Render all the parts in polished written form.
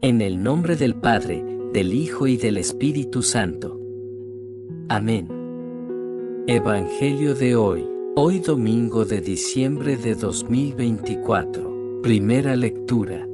En el nombre del Padre, del Hijo y del Espíritu Santo. Amén. Evangelio de hoy domingo de diciembre de 2024. Primera lectura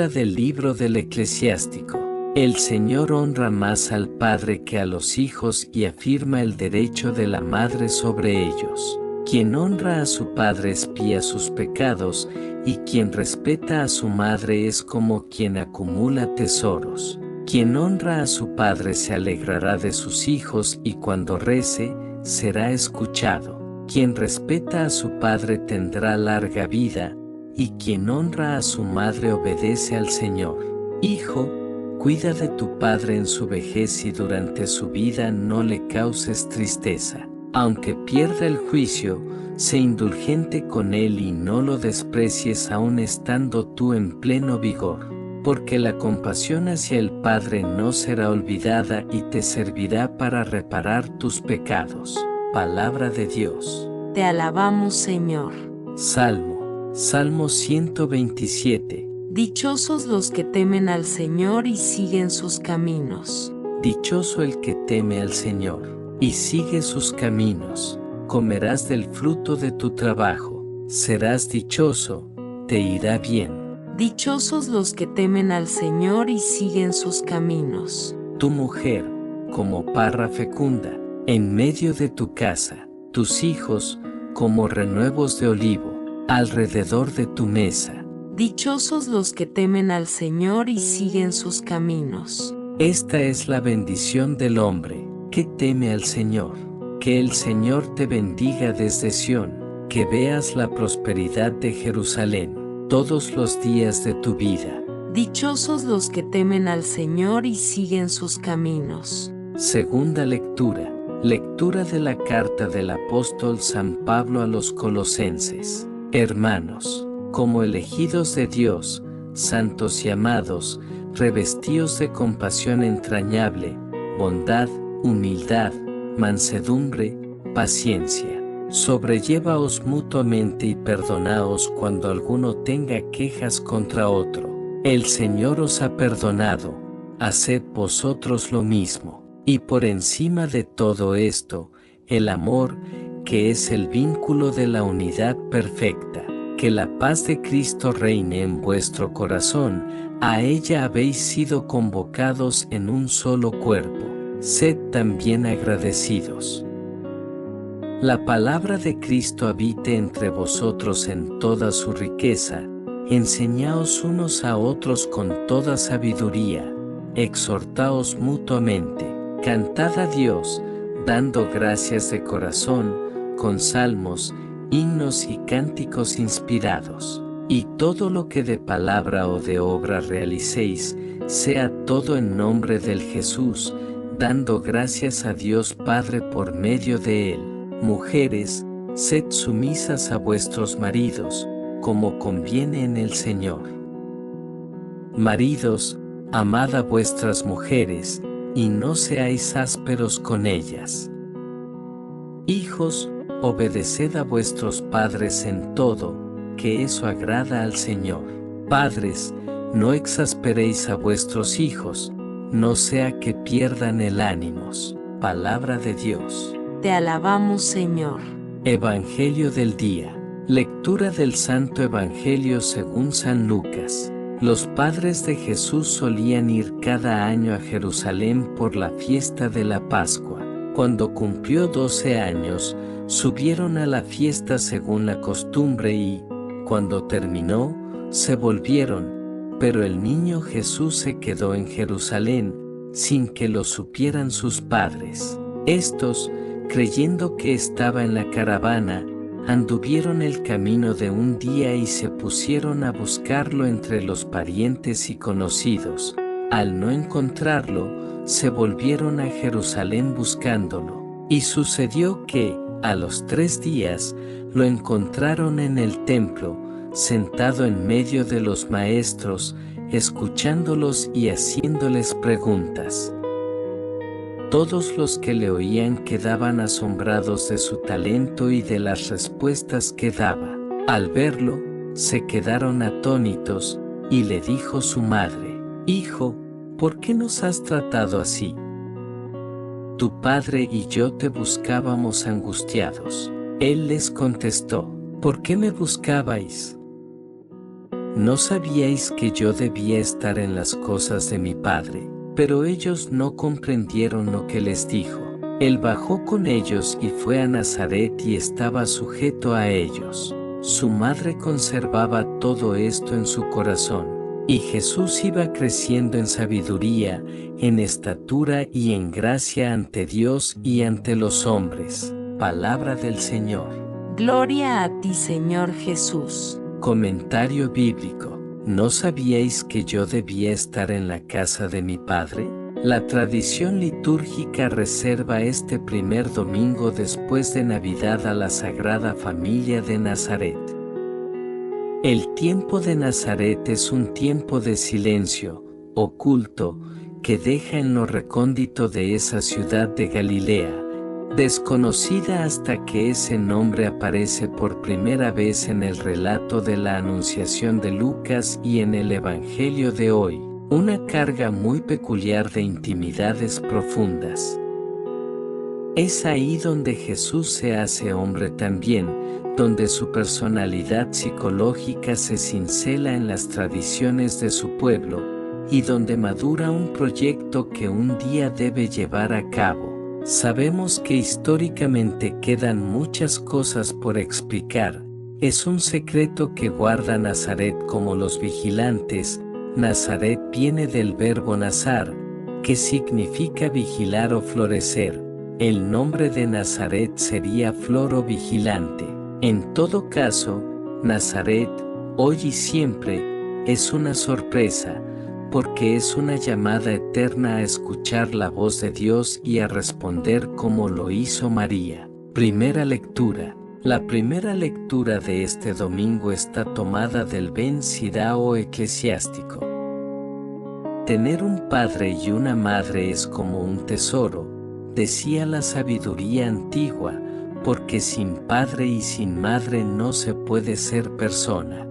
del libro del Eclesiástico. El Señor honra más al Padre que a los hijos y afirma el derecho de la madre sobre ellos. Quien honra a su padre expía sus pecados, y quien respeta a su madre es como quien acumula tesoros. Quien honra a su padre se alegrará de sus hijos y cuando rece, será escuchado. Quien respeta a su padre tendrá larga vida, y quien honra a su madre obedece al Señor. Hijo, cuida de tu padre en su vejez y durante su vida no le causes tristeza. Aunque pierda el juicio, sé indulgente con él y no lo desprecies aun estando tú en pleno vigor, porque la compasión hacia el Padre no será olvidada y te servirá para reparar tus pecados. Palabra de Dios. Te alabamos, Señor. Salmo 127. Dichosos los que temen al Señor y siguen sus caminos. Dichoso el que teme al Señor y sigue sus caminos. Comerás del fruto de tu trabajo, serás dichoso, te irá bien. Dichosos los que temen al Señor y siguen sus caminos. Tu mujer, como parra fecunda, en medio de tu casa, tus hijos, como renuevos de olivo, alrededor de tu mesa. Dichosos los que temen al Señor y siguen sus caminos. Esta es la bendición del hombre que teme al Señor. Que el Señor te bendiga desde Sión, que veas la prosperidad de Jerusalén todos los días de tu vida. Dichosos los que temen al Señor y siguen sus caminos. Segunda lectura de la carta del apóstol San Pablo a los Colosenses. Hermanos, como elegidos de Dios, santos y amados, revestíos de compasión entrañable, bondad, humildad, mansedumbre, paciencia. Sobrellévaos mutuamente y perdonaos cuando alguno tenga quejas contra otro. El Señor os ha perdonado, haced vosotros lo mismo. Y por encima de todo esto, el amor, que es el vínculo de la unidad perfecta. Que la paz de Cristo reine en vuestro corazón, a ella habéis sido convocados en un solo cuerpo. Sed también agradecidos. La palabra de Cristo habite entre vosotros en toda su riqueza, enseñaos unos a otros con toda sabiduría, exhortaos mutuamente, cantad a Dios, dando gracias de corazón, con salmos, himnos y cánticos inspirados. Y todo lo que de palabra o de obra realicéis, sea todo en nombre del Jesús, dando gracias a Dios Padre por medio de él. Mujeres, sed sumisas a vuestros maridos, como conviene en el Señor. Maridos, amad a vuestras mujeres, y no seáis ásperos con ellas. Hijos, obedeced a vuestros padres en todo, que eso agrada al Señor. Padres, no exasperéis a vuestros hijos, no sea que pierdan el ánimo. Palabra de Dios. Te alabamos, Señor. Evangelio del día. Lectura del Santo Evangelio según San Lucas. Los padres de Jesús solían ir cada año a Jerusalén por la fiesta de la Pascua. Cuando cumplió 12 años, subieron a la fiesta según la costumbre y, cuando terminó, se volvieron, pero el niño Jesús se quedó en Jerusalén, sin que lo supieran sus padres. Estos, creyendo que estaba en la caravana, anduvieron el camino de un día y se pusieron a buscarlo entre los parientes y conocidos. Al no encontrarlo, se volvieron a Jerusalén buscándolo. Y sucedió que, a los 3 días, lo encontraron en el templo, sentado en medio de los maestros, escuchándolos y haciéndoles preguntas. Todos los que le oían quedaban asombrados de su talento y de las respuestas que daba. Al verlo, se quedaron atónitos, y le dijo su madre: Hijo, ¿por qué nos has tratado así? Tu padre y yo te buscábamos angustiados. Él les contestó, ¿por qué me buscabais? ¿No sabíais que yo debía estar en las cosas de mi padre? Pero ellos no comprendieron lo que les dijo. Él bajó con ellos y fue a Nazaret y estaba sujeto a ellos. Su madre conservaba todo esto en su corazón. Y Jesús iba creciendo en sabiduría, en estatura y en gracia ante Dios y ante los hombres. Palabra del Señor. Gloria a ti, Señor Jesús. Comentario bíblico. ¿No sabíais que yo debía estar en la casa de mi Padre? La tradición litúrgica reserva este primer domingo después de Navidad a la Sagrada Familia de Nazaret. El tiempo de Nazaret es un tiempo de silencio, oculto, que deja en lo recóndito de esa ciudad de Galilea, desconocida hasta que ese nombre aparece por primera vez en el relato de la Anunciación de Lucas y en el Evangelio de hoy, una carga muy peculiar de intimidades profundas. Es ahí donde Jesús se hace hombre también, donde su personalidad psicológica se cincela en las tradiciones de su pueblo, y donde madura un proyecto que un día debe llevar a cabo. Sabemos que históricamente quedan muchas cosas por explicar. Es un secreto que guarda Nazaret como los vigilantes. Nazaret viene del verbo nazar, que significa vigilar o florecer. El nombre de Nazaret sería flor o vigilante. En todo caso, Nazaret, hoy y siempre, es una sorpresa, porque es una llamada eterna a escuchar la voz de Dios y a responder como lo hizo María. Primera lectura. La primera lectura de este domingo está tomada del Ben Sirá o eclesiástico. Tener un padre y una madre es como un tesoro, decía la sabiduría antigua, porque sin padre y sin madre no se puede ser persona.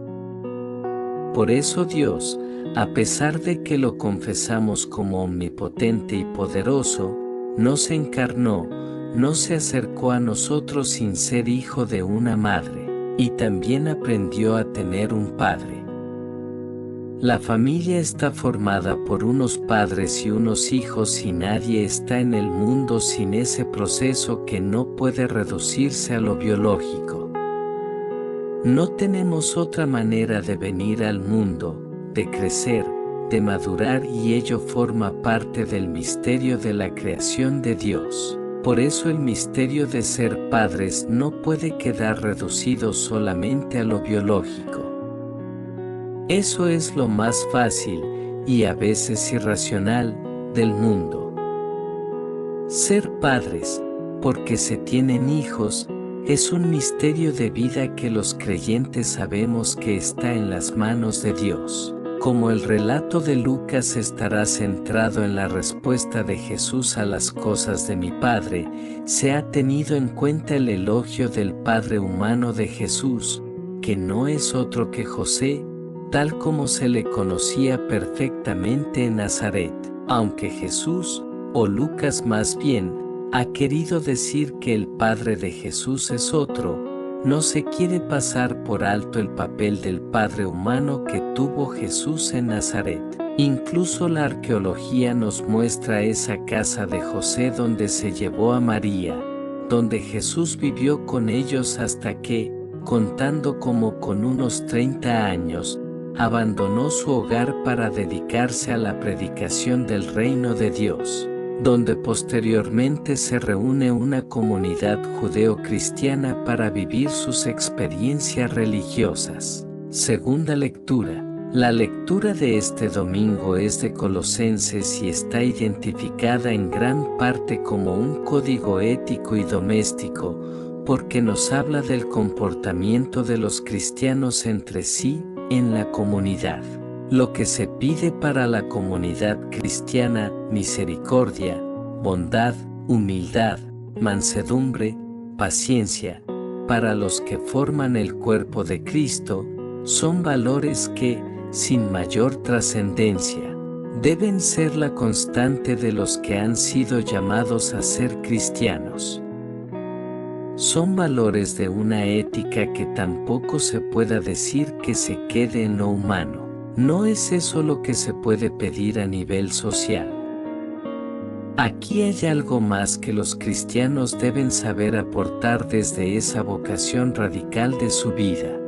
Por eso Dios, a pesar de que lo confesamos como omnipotente y poderoso, no se encarnó, no se acercó a nosotros sin ser hijo de una madre, y también aprendió a tener un padre. La familia está formada por unos padres y unos hijos y nadie está en el mundo sin ese proceso que no puede reducirse a lo biológico. No tenemos otra manera de venir al mundo, de crecer, de madurar y ello forma parte del misterio de la creación de Dios. Por eso el misterio de ser padres no puede quedar reducido solamente a lo biológico. Eso es lo más fácil, y a veces irracional, del mundo. Ser padres, porque se tienen hijos, es un misterio de vida que los creyentes sabemos que está en las manos de Dios. Como el relato de Lucas estará centrado en la respuesta de Jesús a las cosas de mi Padre, se ha tenido en cuenta el elogio del Padre humano de Jesús, que no es otro que José, tal como se le conocía perfectamente en Nazaret, aunque Jesús, o Lucas más bien, ha querido decir que el padre de Jesús es otro, no se quiere pasar por alto el papel del padre humano que tuvo Jesús en Nazaret. Incluso la arqueología nos muestra esa casa de José donde se llevó a María, donde Jesús vivió con ellos hasta que, contando como con unos 30 años, abandonó su hogar para dedicarse a la predicación del reino de Dios, donde posteriormente se reúne una comunidad judeo-cristiana para vivir sus experiencias religiosas. Segunda lectura. La lectura de este domingo es de Colosenses y está identificada en gran parte como un código ético y doméstico, porque nos habla del comportamiento de los cristianos entre sí, en la comunidad. Lo que se pide para la comunidad cristiana: misericordia, bondad, humildad, mansedumbre, paciencia. Para los que forman el cuerpo de Cristo, son valores que, sin mayor trascendencia, deben ser la constante de los que han sido llamados a ser cristianos. Son valores de una ética que tampoco se pueda decir que se quede en lo humano. No es eso lo que se puede pedir a nivel social. Aquí hay algo más que los cristianos deben saber aportar desde esa vocación radical de su vida.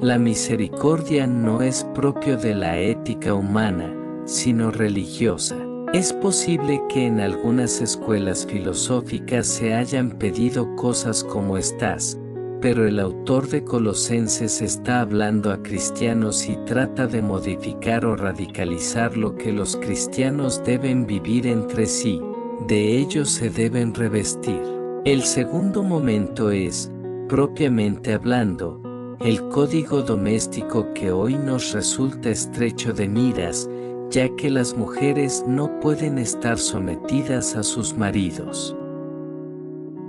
La misericordia no es propio de la ética humana, sino religiosa. Es posible que en algunas escuelas filosóficas se hayan pedido cosas como estas, pero el autor de Colosenses está hablando a cristianos y trata de modificar o radicalizar lo que los cristianos deben vivir entre sí. De ellos se deben revestir. El segundo momento es, propiamente hablando, el código doméstico que hoy nos resulta estrecho de miras, ya que las mujeres no pueden estar sometidas a sus maridos.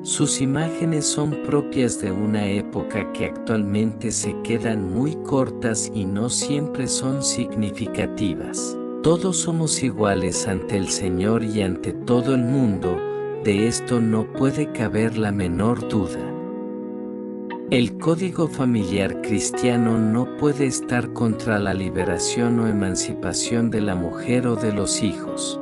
Sus imágenes son propias de una época que actualmente se quedan muy cortas y no siempre son significativas. Todos somos iguales ante el Señor y ante todo el mundo, de esto no puede caber la menor duda. El código familiar cristiano no puede estar contra la liberación o emancipación de la mujer o de los hijos.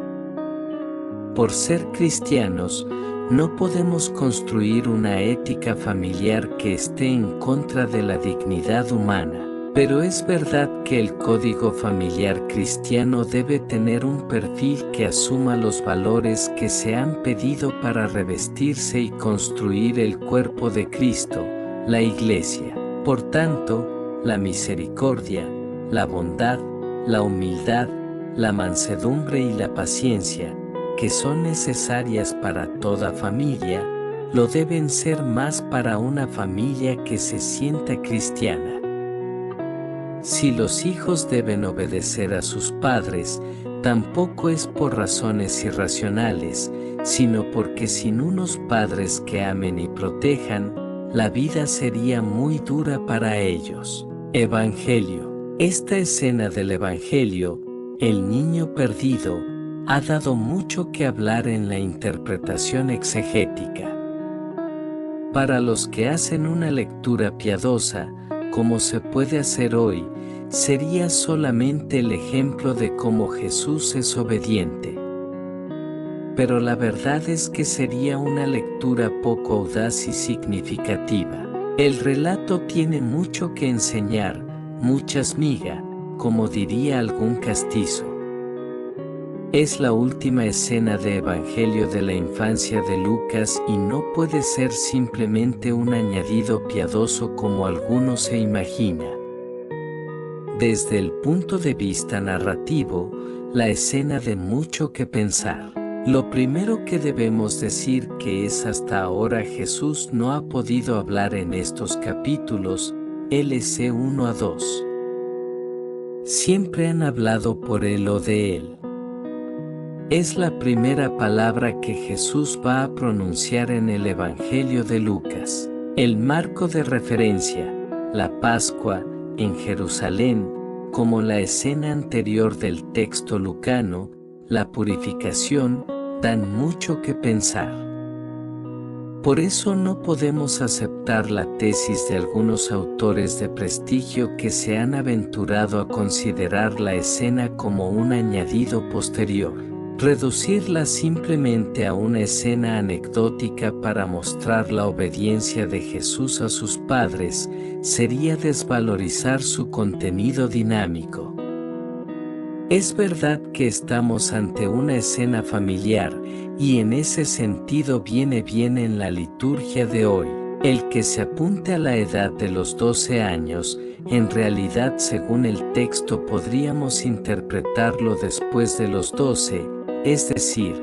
Por ser cristianos, no podemos construir una ética familiar que esté en contra de la dignidad humana, pero es verdad que el código familiar cristiano debe tener un perfil que asuma los valores que se han pedido para revestirse y construir el cuerpo de Cristo, la Iglesia. Por tanto, la misericordia, la bondad, la humildad, la mansedumbre y la paciencia, que son necesarias para toda familia, lo deben ser más para una familia que se sienta cristiana. Si los hijos deben obedecer a sus padres, tampoco es por razones irracionales, sino porque sin unos padres que amen y protejan, la vida sería muy dura para ellos. Evangelio. Esta escena del Evangelio, el niño perdido, ha dado mucho que hablar en la interpretación exegética. Para los que hacen una lectura piadosa, como se puede hacer hoy, sería solamente el ejemplo de cómo Jesús es obediente. Pero la verdad es que sería una lectura poco audaz y significativa. El relato tiene mucho que enseñar, muchas migas, como diría algún castizo. Es la última escena de Evangelio de la infancia de Lucas y no puede ser simplemente un añadido piadoso como alguno se imagina. Desde el punto de vista narrativo, la escena da mucho que pensar. Lo primero que debemos decir que es hasta ahora Jesús no ha podido hablar en estos capítulos, LC 1 a 2. Siempre han hablado por él o de él. Es la primera palabra que Jesús va a pronunciar en el Evangelio de Lucas. El marco de referencia, la Pascua, en Jerusalén, como la escena anterior del texto lucano, la purificación, dan mucho que pensar. Por eso no podemos aceptar la tesis de algunos autores de prestigio que se han aventurado a considerar la escena como un añadido posterior. Reducirla simplemente a una escena anecdótica para mostrar la obediencia de Jesús a sus padres sería desvalorizar su contenido dinámico. Es verdad que estamos ante una escena familiar, y en ese sentido viene bien en la liturgia de hoy. El que se apunte a la edad de los 12 años, en realidad según el texto podríamos interpretarlo después de los 12, es decir,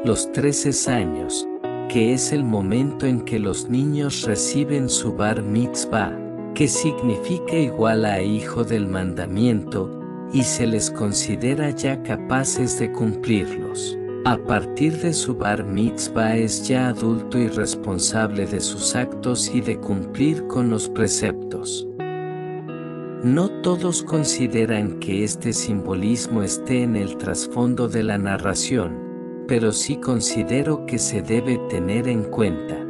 los 13 años, que es el momento en que los niños reciben su bar mitzvah, que significa igual a hijo del mandamiento, y se les considera ya capaces de cumplirlos. A partir de su bar mitzvah es ya adulto y responsable de sus actos y de cumplir con los preceptos. No todos consideran que este simbolismo esté en el trasfondo de la narración, pero sí considero que se debe tener en cuenta.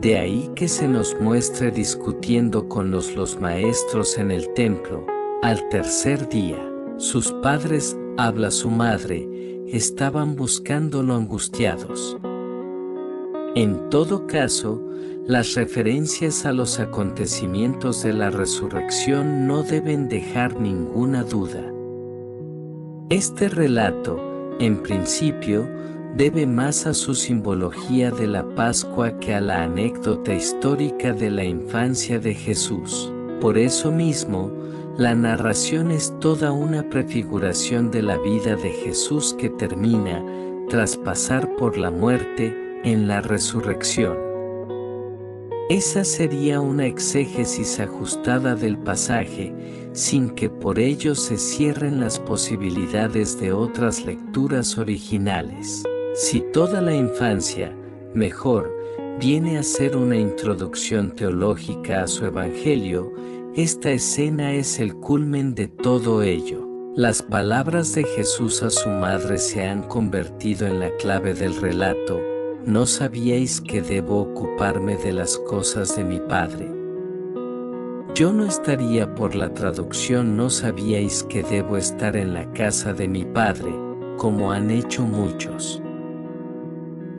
De ahí que se nos muestre discutiendo con los maestros en el templo. Al tercer día, sus padres, habla su madre, estaban buscándolo angustiados. En todo caso, las referencias a los acontecimientos de la resurrección no deben dejar ninguna duda. Este relato, en principio, debe más a su simbología de la Pascua que a la anécdota histórica de la infancia de Jesús. Por eso mismo, la narración es toda una prefiguración de la vida de Jesús que termina, tras pasar por la muerte, en la resurrección. Esa sería una exégesis ajustada del pasaje, sin que por ello se cierren las posibilidades de otras lecturas originales. Si toda la infancia, mejor, viene a ser una introducción teológica a su evangelio, esta escena es el culmen de todo ello. Las palabras de Jesús a su madre se han convertido en la clave del relato. ¿No sabíais que debo ocuparme de las cosas de mi Padre? Yo no estaría por la traducción ¿no sabíais que debo estar en la casa de mi Padre?, como han hecho muchos.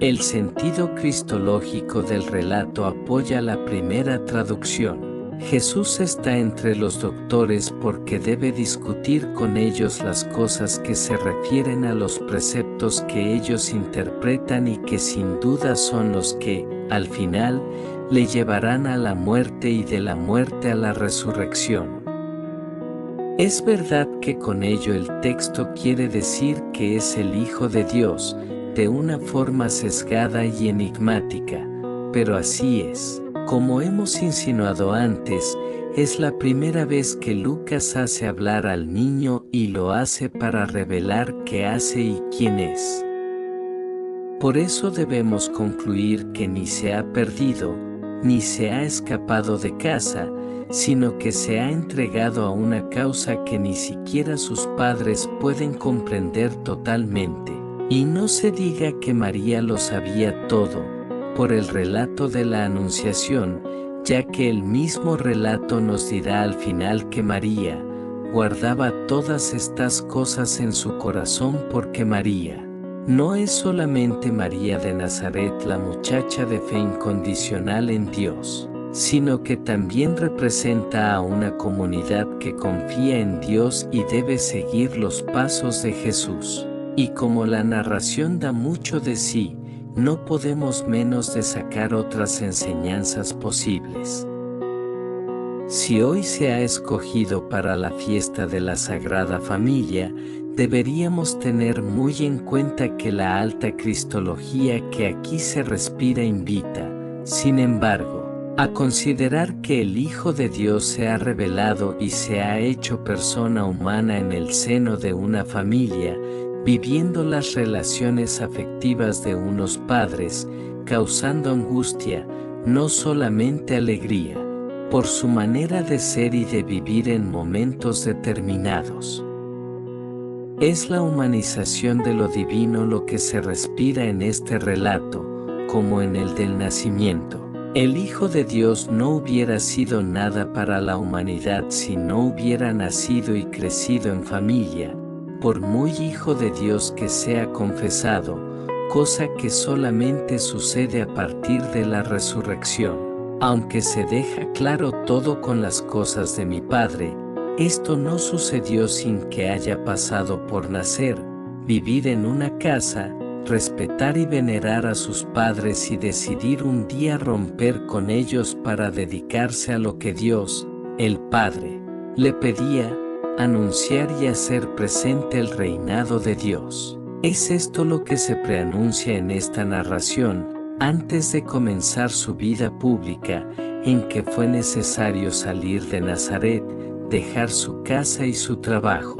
El sentido cristológico del relato apoya la primera traducción. Jesús está entre los doctores porque debe discutir con ellos las cosas que se refieren a los preceptos que ellos interpretan y que sin duda son los que, al final, le llevarán a la muerte y de la muerte a la resurrección. Es verdad que con ello el texto quiere decir que es el Hijo de Dios, de una forma sesgada y enigmática, pero así es. Como hemos insinuado antes, es la primera vez que Lucas hace hablar al niño y lo hace para revelar qué hace y quién es. Por eso debemos concluir que ni se ha perdido, ni se ha escapado de casa, sino que se ha entregado a una causa que ni siquiera sus padres pueden comprender totalmente. Y no se diga que María lo sabía todo, por el relato de la Anunciación, ya que el mismo relato nos dirá al final que María guardaba todas estas cosas en su corazón porque María no es solamente María de Nazaret la muchacha de fe incondicional en Dios, sino que también representa a una comunidad que confía en Dios y debe seguir los pasos de Jesús. Y como la narración da mucho de sí, no podemos menos de sacar otras enseñanzas posibles. Si hoy se ha escogido para la fiesta de la Sagrada Familia, deberíamos tener muy en cuenta que la alta cristología que aquí se respira invita, sin embargo, a considerar que el Hijo de Dios se ha revelado y se ha hecho persona humana en el seno de una familia, viviendo las relaciones afectivas de unos padres, causando angustia, no solamente alegría, por su manera de ser y de vivir en momentos determinados. Es la humanización de lo divino lo que se respira en este relato, como en el del nacimiento. El Hijo de Dios no hubiera sido nada para la humanidad si no hubiera nacido y crecido en familia, por muy Hijo de Dios que sea confesado, cosa que solamente sucede a partir de la resurrección. Aunque se deja claro todo con las cosas de mi Padre, esto no sucedió sin que haya pasado por nacer, vivir en una casa, respetar y venerar a sus padres y decidir un día romper con ellos para dedicarse a lo que Dios, el Padre, le pedía, anunciar y hacer presente el reinado de Dios. Es esto lo que se preanuncia en esta narración, antes de comenzar su vida pública, en que fue necesario salir de Nazaret, dejar su casa y su trabajo.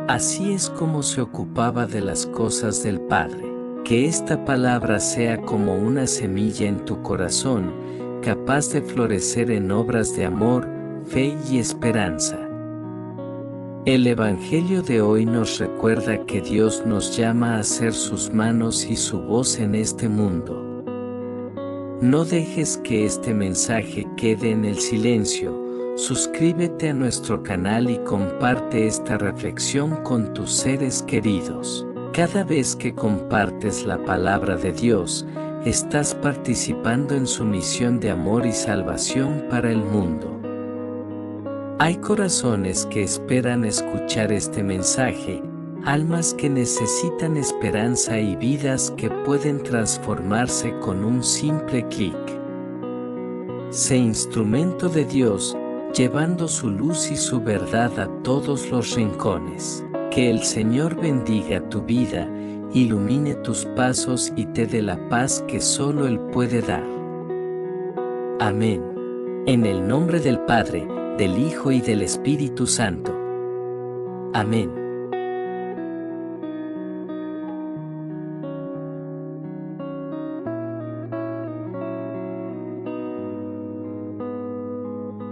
Así es como se ocupaba de las cosas del Padre. Que esta palabra sea como una semilla en tu corazón, capaz de florecer en obras de amor, fe y esperanza. El Evangelio de hoy nos recuerda que Dios nos llama a ser sus manos y su voz en este mundo. No dejes que este mensaje quede en el silencio. Suscríbete a nuestro canal y comparte esta reflexión con tus seres queridos. Cada vez que compartes la palabra de Dios, estás participando en su misión de amor y salvación para el mundo. Hay corazones que esperan escuchar este mensaje, almas que necesitan esperanza y vidas que pueden transformarse con un simple clic. Sé instrumento de Dios, llevando su luz y su verdad a todos los rincones. Que el Señor bendiga tu vida, ilumine tus pasos y te dé la paz que solo Él puede dar. Amén. En el nombre del Padre, del Hijo y del Espíritu Santo. Amén.